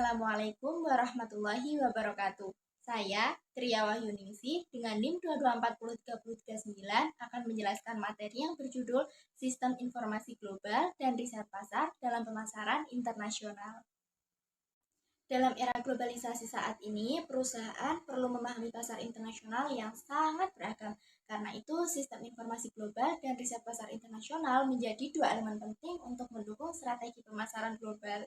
Assalamualaikum warahmatullahi wabarakatuh. Saya, Tria Wahyuningsih, dengan NIM 2240339 akan menjelaskan materi yang berjudul Sistem Informasi Global dan Riset Pasar dalam Pemasaran Internasional. Dalam era globalisasi saat ini, perusahaan perlu memahami pasar internasional yang sangat beragam. Karena itu, sistem informasi global dan riset pasar internasional menjadi dua elemen penting untuk mendukung strategi pemasaran global.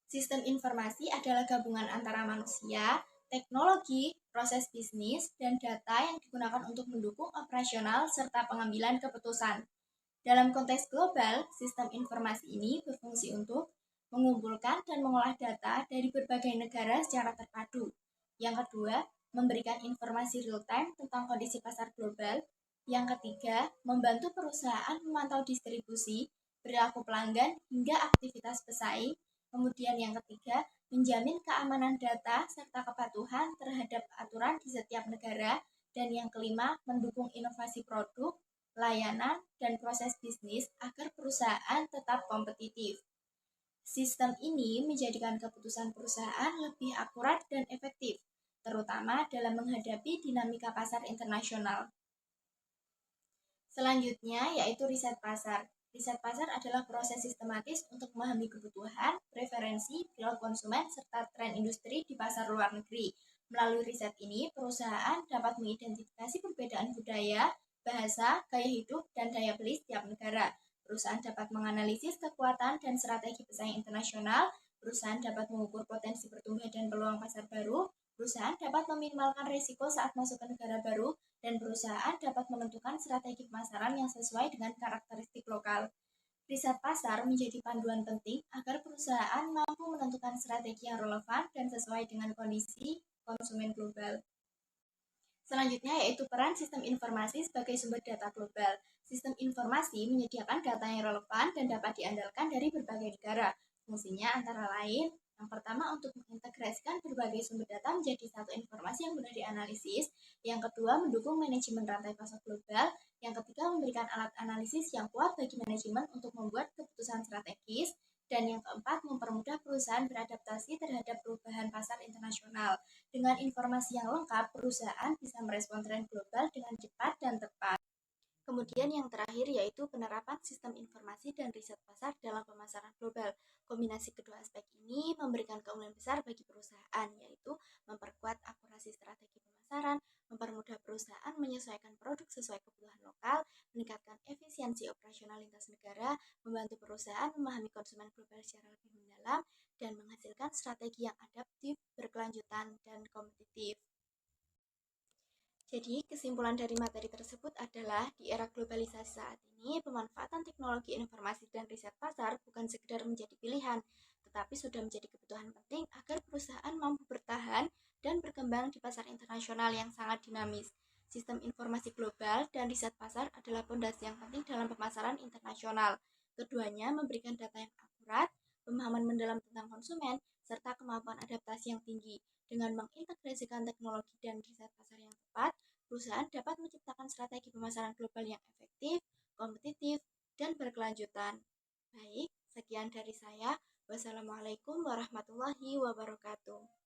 Sistem informasi adalah gabungan antara manusia, teknologi, proses bisnis, dan data yang digunakan untuk mendukung operasional serta pengambilan keputusan. Dalam konteks global, sistem informasi ini berfungsi untuk mengumpulkan dan mengolah data dari berbagai negara secara terpadu. Yang kedua, memberikan informasi real-time tentang kondisi pasar global. Yang ketiga, membantu perusahaan memantau distribusi, perilaku pelanggan, hingga aktivitas pesaing. Kemudian yang ketiga, menjamin keamanan data serta kepatuhan terhadap aturan di setiap negara. Dan yang kelima, mendukung inovasi produk, layanan, dan proses bisnis agar perusahaan tetap kompetitif. Sistem ini menjadikan keputusan perusahaan lebih akurat dan efektif, terutama dalam menghadapi dinamika pasar internasional. Selanjutnya yaitu riset pasar. Riset pasar adalah proses sistematis untuk memahami kebutuhan, preferensi, perilaku konsumen, serta tren industri di pasar luar negeri. Melalui riset ini, perusahaan dapat mengidentifikasi perbedaan budaya, bahasa, gaya hidup, dan daya beli setiap negara. Perusahaan dapat menganalisis kekuatan dan strategi pesaing internasional. Perusahaan dapat mengukur potensi pertumbuhan dan peluang pasar baru. Perusahaan dapat meminimalkan risiko saat masuk ke negara baru, dan perusahaan dapat menentukan strategi pemasaran yang sesuai dengan karakteristik lokal. Riset pasar menjadi panduan penting agar perusahaan mampu menentukan strategi yang relevan dan sesuai dengan kondisi konsumen global. Selanjutnya yaitu peran sistem informasi sebagai sumber data global. Sistem informasi menyediakan data yang relevan dan dapat diandalkan dari berbagai negara. Fungsinya antara lain, yang pertama untuk mengintegrasikan berbagai sumber data menjadi satu informasi yang mudah dianalisis. Yang kedua, mendukung manajemen rantai pasok global. Yang ketiga, memberikan alat analisis yang kuat bagi manajemen untuk membuat keputusan strategis. Dan yang keempat, mempermudah perusahaan beradaptasi terhadap perubahan pasar internasional. Dengan informasi yang lengkap, perusahaan bisa merespon tren global dengan cepat dan tepat. Kemudian yang terakhir yaitu penerapan sistem informasi dan riset pasar dalam pemasaran global. Kombinasi kedua aspek ini memberikan keunggulan besar bagi perusahaan, yaitu memperkuat akurasi strategi pemasaran, mempermudah perusahaan menyesuaikan produk sesuai kebutuhan lokal, meningkatkan efisiensi operasional lintas negara, membantu perusahaan memahami konsumen global secara lebih mendalam, dan menghasilkan strategi yang adaptif, berkelanjutan, dan kompetitif. Jadi, kesimpulan dari materi tersebut adalah di era globalisasi saat ini, pemanfaatan teknologi informasi dan riset pasar bukan sekedar menjadi pilihan, tetapi sudah menjadi kebutuhan penting agar perusahaan mampu bertahan dan berkembang di pasar internasional yang sangat dinamis. Sistem informasi global dan riset pasar adalah fondasi yang penting dalam pemasaran internasional. Keduanya memberikan data yang akurat, pemahaman mendalam tentang konsumen, serta kemampuan adaptasi yang tinggi. Dengan mengintegrasikan teknologi dan riset pasar yang tepat, perusahaan dapat menciptakan strategi pemasaran global yang efektif, kompetitif, dan berkelanjutan. Baik, sekian dari saya. Wassalamualaikum warahmatullahi wabarakatuh.